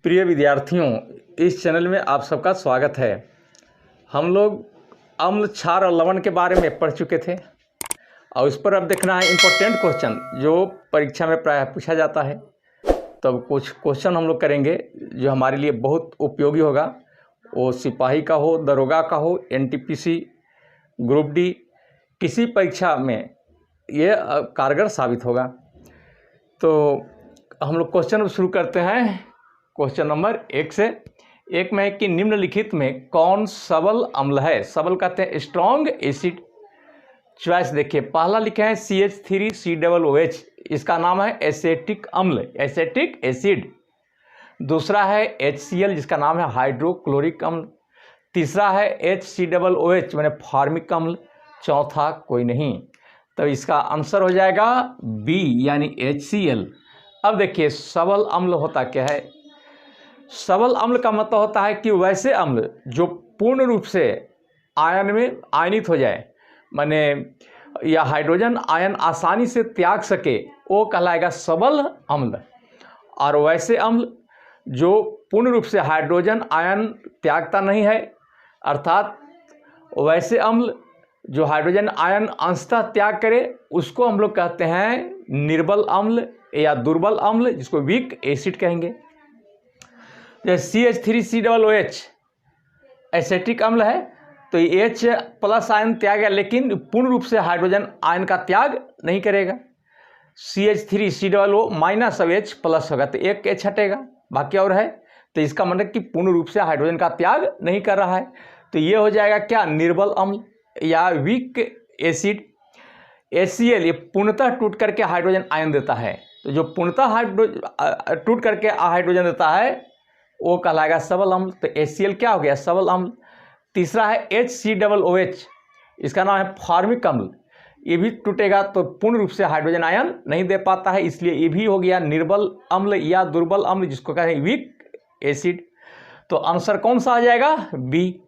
प्रिय विद्यार्थियों, इस चैनल में आप सबका स्वागत है। हम लोग अम्ल, क्षार और लवण के बारे में पढ़ चुके थे और इस पर अब देखना है इम्पोर्टेंट क्वेश्चन जो परीक्षा में प्रायः पूछा जाता है। तब कुछ क्वेश्चन हम लोग करेंगे जो हमारे लिए बहुत उपयोगी होगा, वो सिपाही का हो, दरोगा का हो, एनटीपीसी, ग्रुप डी, किसी परीक्षा में ये कारगर साबित होगा। तो हम लोग क्वेश्चन शुरू करते हैं। क्वेश्चन नंबर 1 से। एक में है कि निम्नलिखित में कौन सबल अम्ल है? सबल कहते हैं स्ट्रॉन्ग एसिड। चॉइस देखिए, पहला लिखे हैं CH3COOH, इसका नाम है एसेटिक अम्ल, एसेटिक एसिड। दूसरा है HCl, जिसका नाम है हाइड्रोक्लोरिक अम्ल। तीसरा है HCOOH मैंने फार्मिक अम्ल। चौथा कोई नहीं। तो इसका आंसर हो जाएगा बी यानी HCl। अब देखिए सबल अम्ल होता क्या है? सबल अम्ल का मतलब होता है कि वैसे अम्ल जो पूर्ण रूप से आयन में आयनित हो जाए, माने या हाइड्रोजन आयन आसानी से त्याग सके, वो कहलाएगा सबल अम्ल। और वैसे अम्ल जो पूर्ण रूप से हाइड्रोजन आयन त्यागता नहीं है, अर्थात वैसे अम्ल जो हाइड्रोजन आयन अंशतः त्याग करे, उसको हम लोग कहते हैं निर्बल अम्ल या दुर्बल अम्ल, जिसको वीक एसिड कहेंगे। जैसे CH3COOH एसेटिक अम्ल है, तो H प्लस आयन त्याग है, लेकिन पूर्ण रूप से हाइड्रोजन आयन का त्याग नहीं करेगा। CH3COO माइनस अब H प्लस होगा, तो एक H हटेगा, बाकी और है। तो इसका मतलब कि पूर्ण रूप से हाइड्रोजन का त्याग नहीं कर रहा है। तो ये हो जाएगा क्या? निर्बल अम्ल या वीक एसिड। HCl ये पूर्णतः टूट करके हाइड्रोजन आयन देता है, तो जो पूर्णतः टूट करके हाइड्रोजन देता है वो कहलाएगा सबल अम्ल। तो HCl क्या हो गया? सबल अम्ल। तीसरा है HCOOH, इसका नाम है फार्मिक अम्ल। ये भी टूटेगा तो पूर्ण रूप से हाइड्रोजन आयन नहीं दे पाता है, इसलिए ये भी हो गया निर्बल अम्ल या दुर्बल अम्ल, जिसको कहते हैं वीक एसिड। तो आंसर कौन सा आ जाएगा? बी।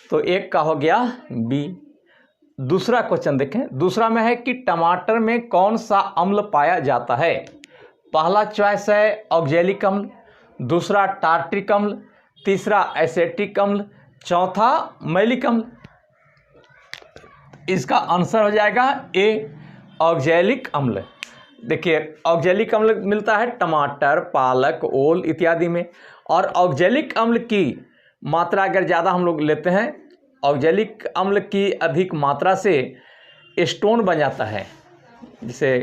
तो एक का हो गया बी। दूसरा क्वेश्चन देखें। दूसरा में है कि टमाटर में कौन सा अम्ल पाया जाता है? पहला चॉइस है ऑक्जेलिक अम्ल, दूसरा टार्ट्रिक अम्ल, तीसरा एसेटिक अम्ल, चौथा मैलिक अम्ल। इसका आंसर हो जाएगा ए ऑक्जेलिक अम्ल। देखिए ऑक्जेलिक अम्ल मिलता है टमाटर, पालक, ओल इत्यादि में। और ऑक्जेलिक अम्ल की मात्रा अगर ज़्यादा हम लोग लेते हैं, ऑक्जेलिक अम्ल की अधिक मात्रा से स्टोन बन जाता है, जैसे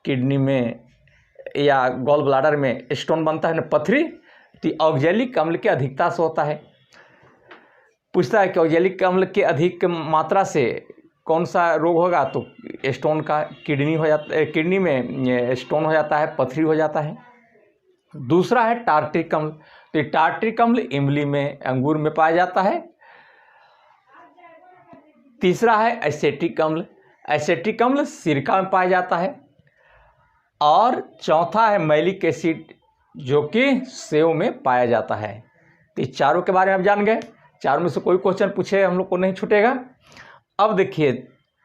किडनी में या गॉल ब्लाडर में स्टोन बनता है ना, पथरी। तो ऑक्जेलिक अम्ल की अधिकता से होता है। पूछता है कि ऑक्जेलिक अम्ल की अधिक मात्रा से कौन सा रोग होगा? तो स्टोन का, किडनी हो जाता है, किडनी में स्टोन हो जाता है, पथरी हो जाता है। दूसरा है टार्ट्रिक अम्ल। तो टार्ट्रिक अम्ल इमली में, अंगूर में पाया जाता है। तीसरा है एसेटिक अम्ल। एसेटिक अम्ल सिरका में पाया जाता है। और चौथा है मैलिक एसिड, जो कि सेव में पाया जाता है। तो इस चारों के बारे में आप जान गए। चारों में से कोई क्वेश्चन पूछे हम लोग को नहीं छूटेगा। अब देखिए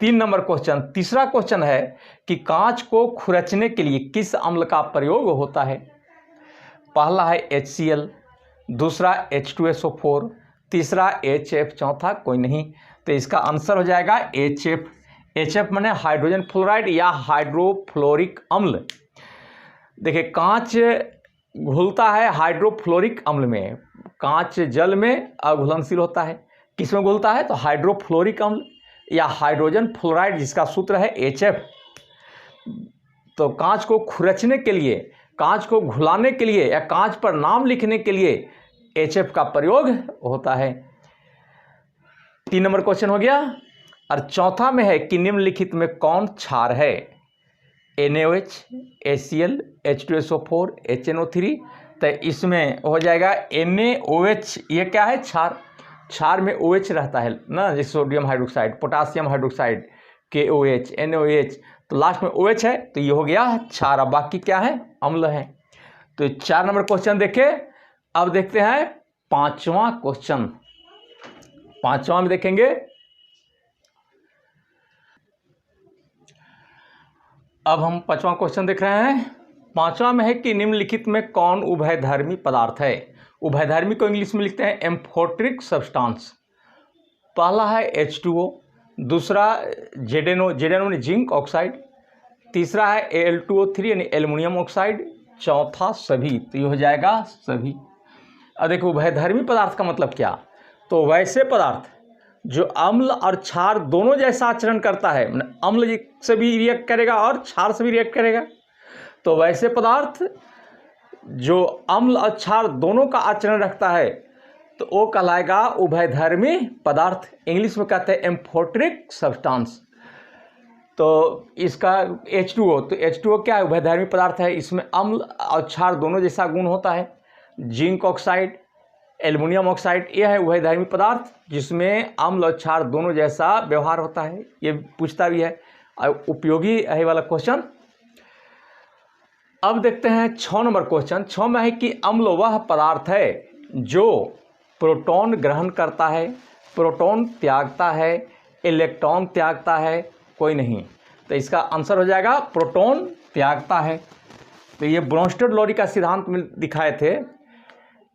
3 नंबर क्वेश्चन। तीसरा क्वेश्चन है कि कांच को खुरचने के लिए किस अम्ल का प्रयोग होता है? पहला है HCl, दूसरा H2SO4, तीसरा HF, चौथा कोई नहीं। तो इसका आंसर हो जाएगा HF। HF माने हाइड्रोजन फ्लोराइड या हाइड्रोफ्लोरिक अम्ल। देखिए कांच घुलता है हाइड्रोफ्लोरिक अम्ल में। कांच जल में अघुलनशील होता है। किस में घुलता है? तो हाइड्रोफ्लोरिक अम्ल या हाइड्रोजन फ्लोराइड, जिसका सूत्र है HF। तो कांच को खुरचने के लिए, कांच को घुलाने के लिए या कांच पर नाम लिखने के लिए HF का प्रयोग होता है। 3 नंबर क्वेश्चन हो गया। और चौथा में है कि निम्नलिखित में कौन क्षार है? NaOH, HCl, H2SO4, HNO3। तो इसमें हो जाएगा NaOH। ये क्या है? क्षार। क्षार में OH रहता है ना, जैसे sodium hydroxide, potassium hydroxide, KOH, NaOH। तो लास्ट में OH है, तो ये हो गया क्षार। अब बाकी क्या है? अम्ल है। तो 4 नंबर क्वेश्चन देखे। अब देखते हैं 5वां क्वेश्चन। 5वां में देखेंगे। अब हम 5वां क्वेश्चन देख रहे हैं। 5वां में है कि निम्नलिखित में कौन उभयधर्मी पदार्थ है? उभयधर्मी को इंग्लिश में लिखते हैं एम्फोट्रिक सब्सटेंस। पहला है H2O, दूसरा ZNO, ZNO यानी जिंक ऑक्साइड, तीसरा है Al2O3 यानी एल्युमिनियम ऑक्साइड, चौथा सभी। तो ये हो जाएगा सभी। अब देखो उभयधर्मी पदार्थ का मतलब क्या, तो वैसे पदार्थ जो अम्ल और क्षार दोनों जैसा आचरण करता है, अम्ल से भी रिएक्ट करेगा और क्षार से भी रिएक्ट करेगा, तो वैसे पदार्थ जो अम्ल और क्षार दोनों का आचरण रखता है तो वो कहलाएगा उभयधर्मी पदार्थ। इंग्लिश में कहते हैं एम्फोट्रिक सब्सटेंस। तो इसका H2O, तो H2O क्या है, उभयधर्मी पदार्थ है। इसमें अम्ल और क्षार दोनों जैसा गुण होता है। जिंक ऑक्साइड, एल्युमिनियम ऑक्साइड, यह है उभयधर्मी पदार्थ जिसमें अम्ल और क्षार दोनों जैसा व्यवहार होता है। ये पूछता भी है और उपयोगी है वाला क्वेश्चन। अब देखते हैं 6 नंबर क्वेश्चन। 6 में है कि अम्ल वह पदार्थ है जो प्रोटॉन ग्रहण करता है, प्रोटॉन त्यागता है, इलेक्ट्रॉन त्यागता है, कोई नहीं। तो इसका आंसर हो जाएगा प्रोटॉन त्यागता है। तो ये ब्रोंस्टेड-लोरी का सिद्धांत में दिखाए थे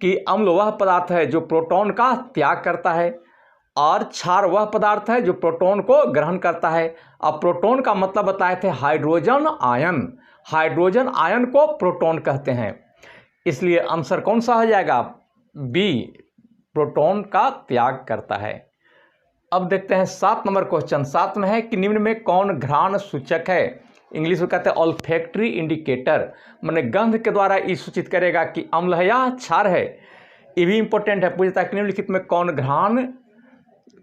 कि अम्ल वह पदार्थ है जो प्रोटॉन का त्याग करता है और क्षार वह पदार्थ है जो प्रोटॉन को ग्रहण करता है। अब प्रोटॉन का मतलब बताए थे हाइड्रोजन आयन, हाइड्रोजन आयन को प्रोटॉन कहते हैं। इसलिए आंसर कौन सा हो जाएगा, बी, प्रोटॉन का त्याग करता है। अब देखते हैं 7 नंबर क्वेश्चन। 7 में है कि निम्न में कौन घ्राण सूचक है। इंग्लिश में कहते हैं ऑल्फैक्टरी इंडिकेटर, माने गंध के द्वारा ये सूचित करेगा कि अम्ल है या क्षार है। ये भी इंपॉर्टेंट है, पूछता है कि निम्नलिखित में कौन घ्राण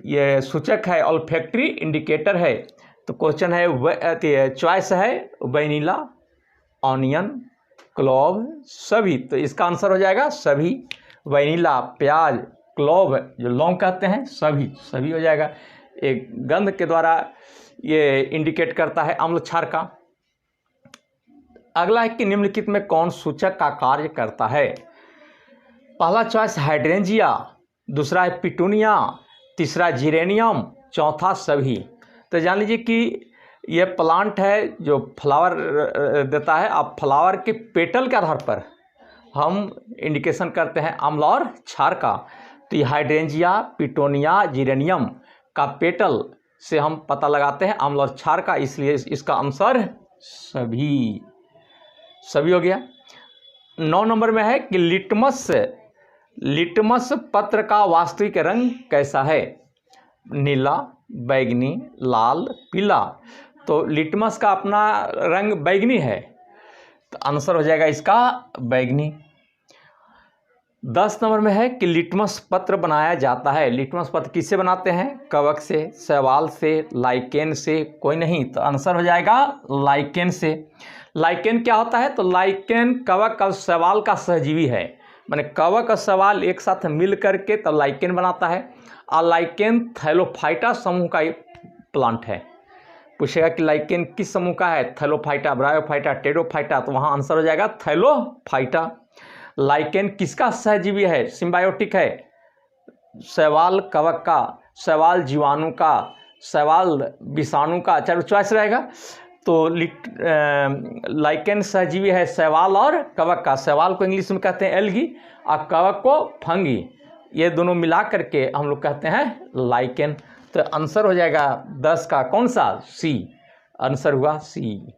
ये सूचक है, ऑल्फैक्टरी इंडिकेटर है। तो क्वेश्चन है, चॉइस है वैनिला, ऑनियन, क्लोव, सभी। तो इसका आंसर हो जाएगा सभी। वैनिला, प्याज, क्लोव जो लौंग कहते हैं, सभी, सभी हो जाएगा। एक गंध के द्वारा ये इंडिकेट करता है अम्ल क्षार का। अगला है कि निम्नलिखित में कौन सूचक का कार्य करता है। पहला चॉइस हाइड्रेंजिया, दूसरा है पिटूनिया, तीसरा जिरेनियम, चौथा सभी। तो जान लीजिए कि ये प्लांट है जो फ्लावर देता है। अब फ्लावर के पेटल के आधार पर हम इंडिकेशन करते हैं अम्ल और क्षार का। तो ये हाइड्रेंजिया, पिटोनिया, जिरेनियम का पेटल से हम पता लगाते हैं अम्ल और क्षार का, इसलिए इसका आंसर सभी, सभी हो गया। 9 नंबर में है कि लिटमस पत्र का वास्तविक रंग कैसा है। नीला, बैगनी, लाल, पीला। तो लिटमस का अपना रंग बैगनी है, तो आंसर हो जाएगा इसका बैगनी। 10 नंबर में है कि लिटमस पत्र बनाया जाता है। लिटमस पत्र किससे बनाते हैं, कवक से, शैवाल से, लाइकेन से, कोई नहीं। तो आंसर हो जाएगा लाइकेन से। लाइकेन क्या होता है, तो लाइकेन कवक और शैवाल का सहजीवी है, माने कवक और शैवाल एक साथ मिल करके तब लाइकेन बनाता है। और लाइकेन थैलोफाइटा समूह का प्लांट है। पूछेगा कि लाइकेन किस समूह का है, थैलोफाइटा, ब्रायोफाइटा, टेरोफाइटा, तो वहाँ आंसर हो जाएगा थैलोफाइटा। लाइकेन किसका सहजीवी है, सिम्बायोटिक है, शैवाल कवक का, शैवाल जीवाणु का, शैवाल विषाणु का, चारों चॉइस रहेगा। तो लाइकेन सहजीवी है शैवाल और कवक का। शैवाल को इंग्लिश में कहते हैं एल्गी और कवक को फंगी, ये दोनों मिला करके हम लोग कहते हैं लाइकेन। तो आंसर हो जाएगा 10 का कौन सा, सी, आंसर हुआ सी।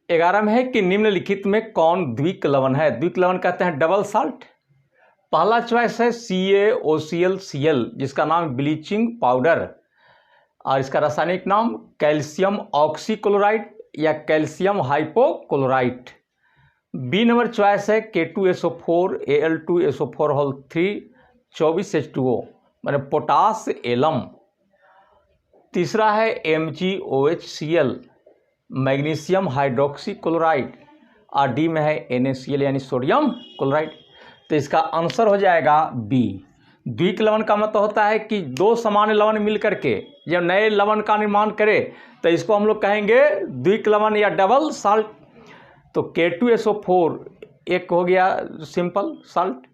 11 में है कि निम्नलिखित में कौन द्विक लवण है। द्विक लवण कहते हैं डबल साल्ट। पहला चॉइस है CaOClCl, जिसका नाम ब्लीचिंग पाउडर, और इसका रासायनिक नाम कैल्शियम ऑक्सीक्लोराइड या calcium hypochloride. B number choice है K2SO4 Al2SO4 24H2O, माने पोटास एलम। तीसरा है MgOHCl, मैग्नीशियम हाइड्रोक्सी क्लोराइड, और डी में है NaCl यानी सोडियम क्लोराइड। तो इसका आंसर हो जाएगा बी। द्विक लवण का मतलब होता है कि दो सामान्य लवण मिल करके जब नए लवण का निर्माण करे तो इसको हम लोग कहेंगे द्विक लवण या डबल साल्ट। तो K2SO4 एक हो गया सिंपल साल्ट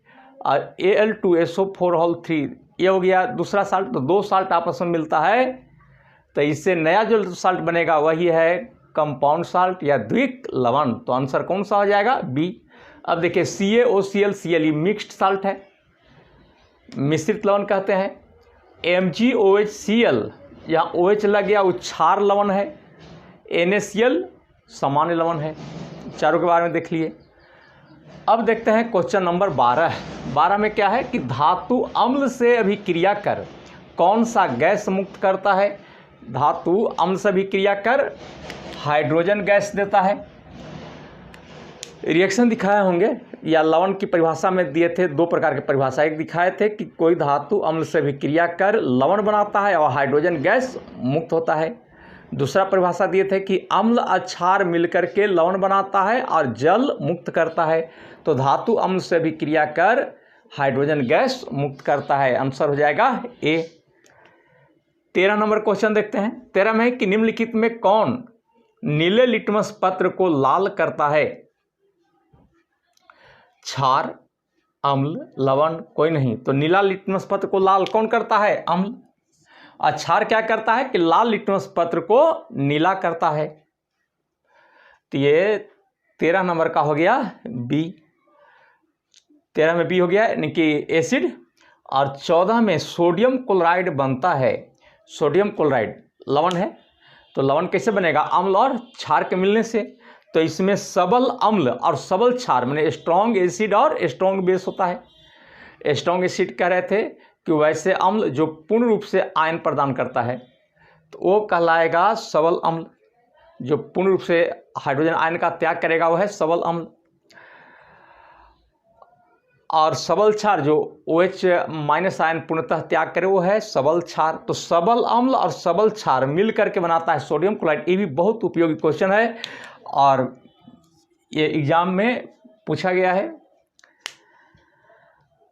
और Al2SO4 ये हो गया दूसरा साल्ट। तो दो साल्ट आपस में मिलता है तो इससे नया जो साल्ट बनेगा वही है कंपाउंड साल्ट या द्विक लवण। तो आंसर कौन सा हो जाएगा, बी। अब देखिए CaOCl Cl मिक्स्ड साल्ट है, मिश्रित लवण कहते हैं। MgOHCl यहाँ OH लग गया, वो क्षार लवण है। NaCl सामान्य लवण है। चारों के बारे में देख लिए। अब देखते हैं क्वेश्चन नंबर 12 में क्या है कि धातु अम्ल से अभिक्रिया कर कौन सा गैस मुक्त करता है। धातु अम्ल से अभिक्रिया कर हाइड्रोजन गैस देता है। रिएक्शन दिखाए होंगे या लवण की परिभाषा में दिए थे, दो प्रकार के परिभाषा। एक दिखाए थे कि कोई धातु अम्ल से अभिक्रिया कर लवण बनाता है और हाइड्रोजन गैस मुक्त होता है। दूसरा परिभाषा दिए थे कि अम्ल और क्षार मिलकर के लवण बनाता है और जल मुक्त करता है। तो धातु अम्ल से अभिक्रिया कर हाइड्रोजन गैस मुक्त करता है। आंसर हो जाएगा ए। 13 नंबर क्वेश्चन देखते हैं। 13 में है कि निम्नलिखित में कौन नीले लिटमस पत्र को लाल करता है। क्षार, अम्ल, लवण, कोई नहीं। तो नीला लिटमस पत्र को लाल कौन करता है? अम्ल। और क्षार क्या करता है कि लाल लिटमस पत्र को नीला करता है। तो ये 13 नंबर का हो गया बी। 13 में बी हो गया यानी कि एसिड। और 14 में सोडियम क्लोराइड बनता है। सोडियम क्लोराइड लवण है, तो लवण कैसे बनेगा? अम्ल और क्षार के मिलने से। तो इसमें सबल अम्ल और सबल क्षार माने स्ट्रॉन्ग एसिड और स्ट्रॉन्ग बेस होता है। स्ट्रॉन्ग एसिड कह रहे थे कि वैसे अम्ल जो पूर्ण रूप से आयन प्रदान करता है, तो वो कहलाएगा सबल अम्ल। जो पूर्ण रूप से हाइड्रोजन आयन का त्याग करेगा वो है सबल अम्ल। और सबल क्षार जो OH माइनस आयन पूर्णतः त्याग करे वो है सबल क्षार। तो सबल अम्ल और सबल क्षार मिल करके बनाता है सोडियम क्लोराइड। ये भी बहुत उपयोगी क्वेश्चन है और ये एग्जाम में पूछा गया है।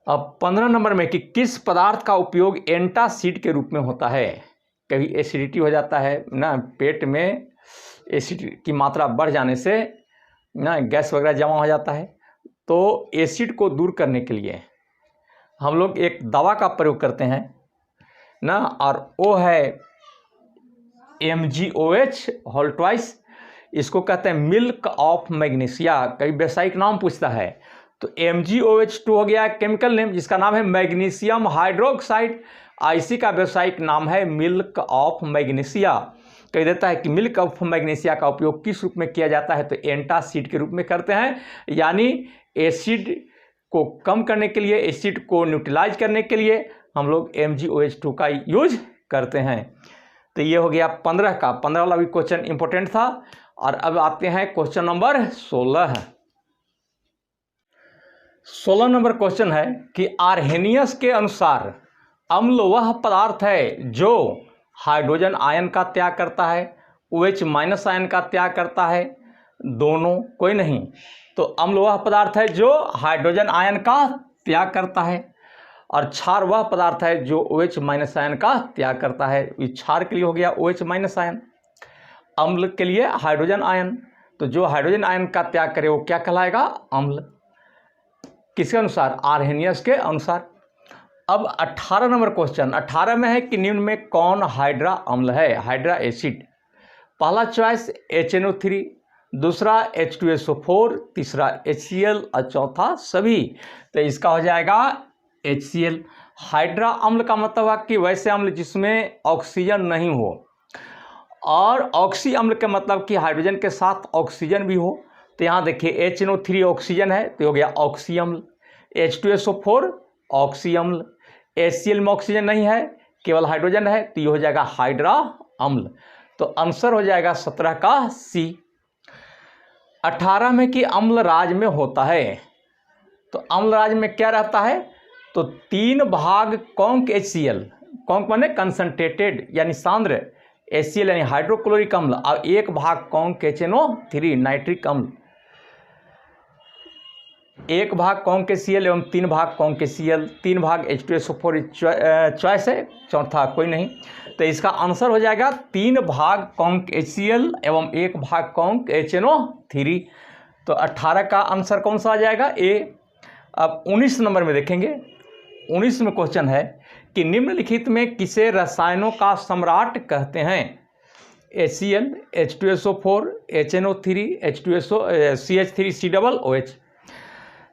अब 15 नंबर में कि किस पदार्थ का उपयोग एंटासिड के रूप में होता है। कभी एसिडिटी हो जाता है ना, पेट में एसिड की मात्रा बढ़ जाने से ना गैस वगैरह जमा हो जाता है। तो एसिड को दूर करने के लिए हम लोग एक दवा का प्रयोग करते हैं ना, और वो है MgOH होल ट्वाइस। इसको कहते हैं मिल्क ऑफ मैग्नीशिया। कई व्यावसायिक नाम पूछता है, तो MgOH2 हो गया केमिकल नेम, जिसका नाम है मैग्नीशियम हाइड्रोक्साइड। इसी का व्यावसायिक नाम है मिल्क ऑफ मैग्नीशिया। कह देता है कि मिल्क ऑफ मैग्नीशिया का उपयोग किस रूप में किया जाता है, तो एंटासिड के रूप में करते हैं। यानी एसिड को कम करने के लिए, एसिड को न्यूट्रलाइज करने के लिए हम लोग MgOH2 का यूज करते हैं। तो ये हो गया 15 का। 15 वाला भी क्वेश्चन इंपॉर्टेंट था। और अब आते हैं क्वेश्चन नंबर 16। 16 नंबर क्वेश्चन है कि आर्हेनियस के अनुसार अम्ल वह पदार्थ है जो हाइड्रोजन आयन का त्याग करता है, OH माइनस आयन का त्याग करता है, दोनों, कोई नहीं। तो अम्ल वह पदार्थ है जो हाइड्रोजन आयन का त्याग करता है, और क्षार वह पदार्थ है जो OH माइनस आयन का त्याग करता है। क्षार के लिए हो गया OH माइनस आयन, अम्ल के लिए हाइड्रोजन आयन। तो जो हाइड्रोजन आयन का त्याग करे वो क्या कहलाएगा? अम्ल। किसके अनुसार? आर्हेनियस के अनुसार। अब 18 नंबर क्वेश्चन। 18 में है कि निम्न में कौन हाइड्रा अम्ल है, हाइड्रा एसिड। पहला चॉइस HNO3, दूसरा H2SO4, तीसरा HCl और चौथा सभी। तो इसका हो जाएगा HCl। हाइड्रा अम्ल का मतलब है कि वैसे अम्ल जिसमें ऑक्सीजन नहीं हो, और ऑक्सी अम्ल के मतलब कि हाइड्रोजन के साथ ऑक्सीजन भी हो। तो यहाँ देखिए HNO3 ऑक्सीजन है तो हो गया ऑक्सी अम्ल, H2SO4 ऑक्सी अम्ल, HCl में ऑक्सीजन नहीं है केवल हाइड्रोजन है तो ये हो जाएगा हाइड्रा अम्ल। तो आंसर हो जाएगा 17 का सी। 18 में कि अम्ल राज में होता है, तो अम्ल राज में क्या रहता है? तो 3 भाग कॉन्क HCl, कॉन्क माने कंसंट्रेटेड यानी सांद्र, HCl यानी हाइड्रोक्लोरिक अम्ल, और 1 भाग कॉन्क HNO3 नाइट्रिक अम्ल। 1 भाग कॉन्क HCl एवं 3 भाग कॉन्क HCl, 3 भाग H2SO4 चॉइस है, चौथा कोई नहीं। तो इसका आंसर हो जाएगा 3 भाग कॉन्क HCl एवं 1 भाग कॉन्क HNO3। तो 18 का आंसर कौन सा आ जाएगा? ए। अब 19 नंबर में देखेंगे। 19 में क्वेश्चन है कि निम्नलिखित में किसे रसायनों का सम्राट कहते हैं। HCl, H2SO4, HNO3, CH3COOH।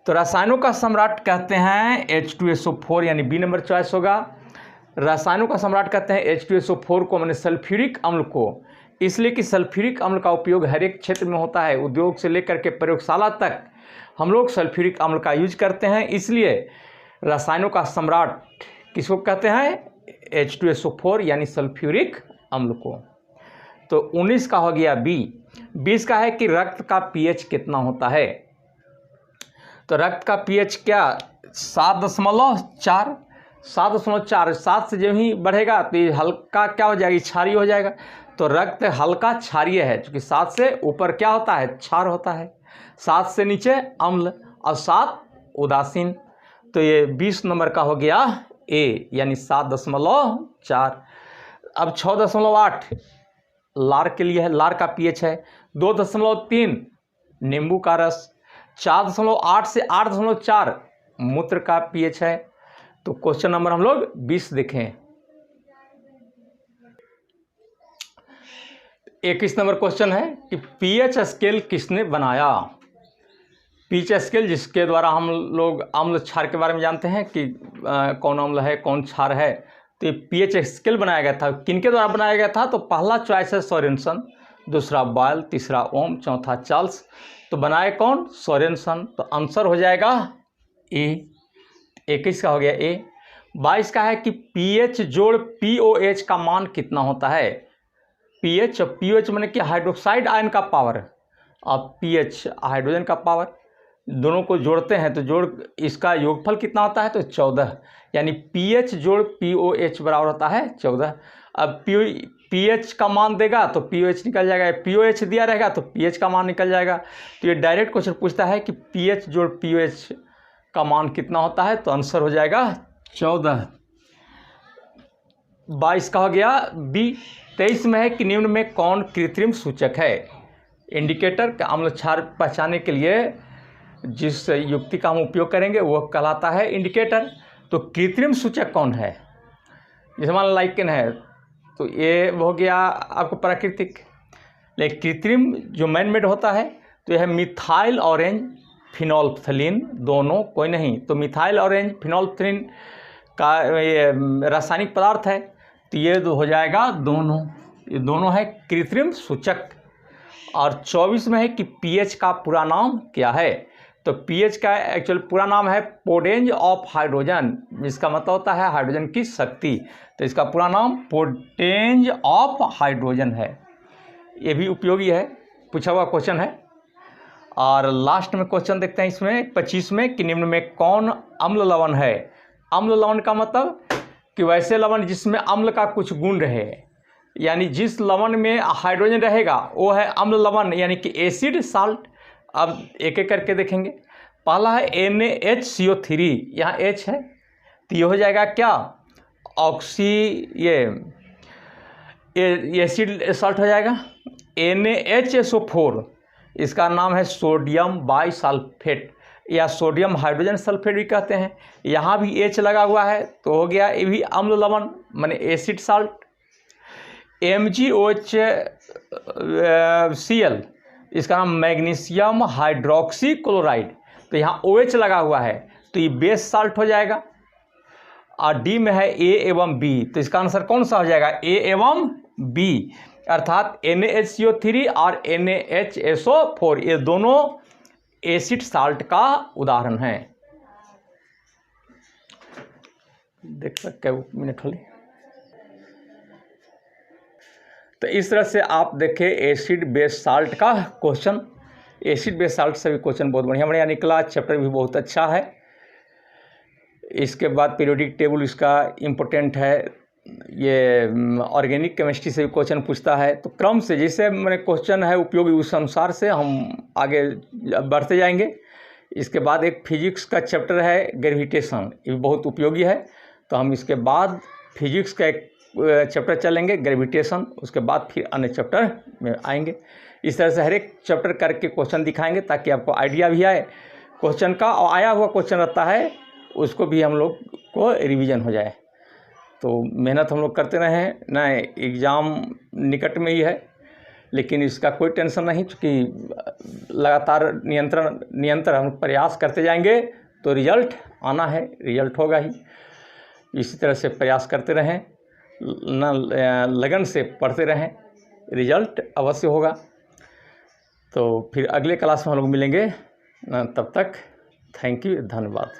तो रसायनों का सम्राट कहते हैं H2SO4, यानी बी नंबर चॉइस होगा। रसायनों का सम्राट कहते हैं H2SO4 को, मैंने सल्फ्यूरिक अम्ल को, इसलिए कि सल्फ्यूरिक अम्ल का उपयोग हर एक क्षेत्र में होता है, उद्योग से लेकर के प्रयोगशाला तक हम लोग सल्फ्यूरिक अम्ल का यूज करते हैं, इसलिए रसायनों का सम्राट किसको कहते हैं? H2SO4 यानी सल्फ्यूरिक अम्ल को। तो 19 का हो गया बी। 20 का है कि रक्त का पीएच कितना होता है? तो रक्त का पीएच क्या? 7.4। 7.4, 7 से जब ही बढ़ेगा तो ये हल्का क्या हो जाएगा? क्षारीय हो जाएगा। तो रक्त हल्का क्षारीय है, क्योंकि 7 से ऊपर क्या होता है? क्षार होता है। 7 से नीचे अम्ल और 7 उदासीन। तो ये 20 नंबर का हो गया ए, यानी 7.4। अब 6.8 लार के लिए है, लार का पीएच है। 2.3 नींबू का रस। 4.8 से 8.4 मूत्र का पीएच है। तो क्वेश्चन नंबर हम लोग 20 देखें। 21 नंबर क्वेश्चन है कि पीएच स्केल किसने बनाया? पीएच स्केल जिसके द्वारा हम लोग अम्ल क्षार के बारे में जानते हैं कि कौन अम्ल है कौन क्षार है, तो ये पीएच स्केल बनाया गया था। किनके द्वारा बनाया गया था? तो पहला चॉइस है सोरेनसन, दूसरा बॉयल, तीसरा ओम, चौथा चार्ल्स। तो बनाए कौन? सोरेनसन। तो आंसर हो जाएगा ए। 21 का हो गया ए। 22 का है कि पीएच जोड़ पीओएच का मान कितना होता है? पीएच और पीओएच माने कि हाइड्रोक्साइड आयन का पावर और पीएच हाइड्रोजन का पावर, दोनों को जोड़ते हैं तो जोड़ इसका योगफल कितना होता है? तो 14, यानी पीएच जोड़ पीओएच बराबर होता है 14। अब पीएच का मान देगा तो पीओएच निकल जाएगा, पीओएच दिया रहेगा तो पीएच का मान निकल जाएगा। तो ये डायरेक्ट क्वेश्चन पूछता है कि पीएच जोड़ पीओएच का मान कितना होता है? तो आंसर हो जाएगा 14। 22 का हो गया बी। 23 में है कि निम्न में कौन कृत्रिम सूचक है? इंडिकेटर का अम्ल क्षार पहचानने के लिए जिस युक्ति का हम उपयोग करेंगे वह कहलाता है इंडिकेटर। तो कृत्रिम सूचक कौन है? जैसे मान लाइकेन है तो ये हो गया आपको प्राकृतिक, लेकिन कृत्रिम जो मैन मेड होता है तो यह मिथाइल ऑरेंज फिनोल्फ्थलीन, दोनों कोई नहीं। तो मिथाइल ऑरेंज फिनोल्फ्थलीन का ये रासायनिक पदार्थ है, तो ये हो जाएगा दोनों, ये दोनों है कृत्रिम सूचक। और 24 में है कि पीएच का पूरा नाम क्या है? तो पीएच का एक्चुअल पूरा नाम है पोटेंज ऑफ हाइड्रोजन, जिसका मतलब होता है हाइड्रोजन की शक्ति। तो इसका पूरा नाम पोटेंज ऑफ हाइड्रोजन है। ये भी उपयोगी है, पूछा हुआ क्वेश्चन है। और लास्ट में क्वेश्चन देखते हैं इसमें 25 में कि निम्न में कौन अम्ल लवण है? अम्ल लवण का मतलब कि वैसे लवण जिसमें अम्ल का कुछ गुण रहे, यानी जिस लवण में हाइड्रोजन रहेगा वो है अम्ल लवण, यानी कि एसिड साल्ट। अब एक एक करके देखेंगे। पहला है NaHCO3, यहाँ H है तो ये हो जाएगा क्या? ऑक्सी, ये एसिड साल्ट हो जाएगा। NaHSO4 इसका नाम है सोडियम बाइसल्फेट या सोडियम हाइड्रोजन सल्फेट भी कहते हैं। यहाँ भी H लगा हुआ है तो हो गया ये भी अम्ल लवण माने एसिड साल्ट। MgOHCl इसका नाम मैग्नीशियम हाइड्रोक्सी क्लोराइड, तो यहाँ OH लगा हुआ है तो ये बेस साल्ट हो जाएगा। और डी में है A एवं B, तो इसका आंसर कौन सा हो जाएगा? A एवं B, अर्थात NaHCO3 और NaHSO4 ये दोनों एसिड साल्ट का उदाहरण हैं। देख सकते हैं मिनट होली। तो इस तरह से आप देखें एसिड बेस साल्ट का क्वेश्चन। एसिड बेस साल्ट से भी क्वेश्चन बहुत बढ़िया बढ़िया निकला, चैप्टर भी बहुत अच्छा है। इसके बाद पीरियोडिक टेबल इसका इम्पोर्टेंट है। ये ऑर्गेनिक केमिस्ट्री से भी क्वेश्चन पूछता है। तो क्रम से जैसे मैंने क्वेश्चन है उपयोगी उस अनुसार से हम आगे बढ़ते जाएंगे। इसके बाद एक फिजिक्स का चैप्टर है ग्रेविटेशन, ये भी बहुत उपयोगी है। तो हम इसके बाद फिजिक्स का एक चैप्टर चलेंगे ग्रेविटेशन, उसके बाद फिर अन्य चैप्टर में आएंगे। इस तरह से हर एक चैप्टर करके क्वेश्चन दिखाएंगे ताकि आपको आइडिया भी आए क्वेश्चन का, और आया हुआ क्वेश्चन रहता है उसको भी हम लोग को रिवीजन हो जाए। तो मेहनत हम लोग करते रहें ना, एग्ज़ाम निकट में ही है लेकिन इसका कोई टेंशन नहीं, क्योंकि लगातार निरंतर हम प्रयास करते जाएंगे तो रिजल्ट आना है, रिजल्ट होगा ही। इसी तरह से प्रयास करते रहें, लगन से पढ़ते रहें, रिजल्ट अवश्य होगा। तो फिर अगले क्लास में हम लोग मिलेंगे, तब तक थैंक यू, धन्यवाद।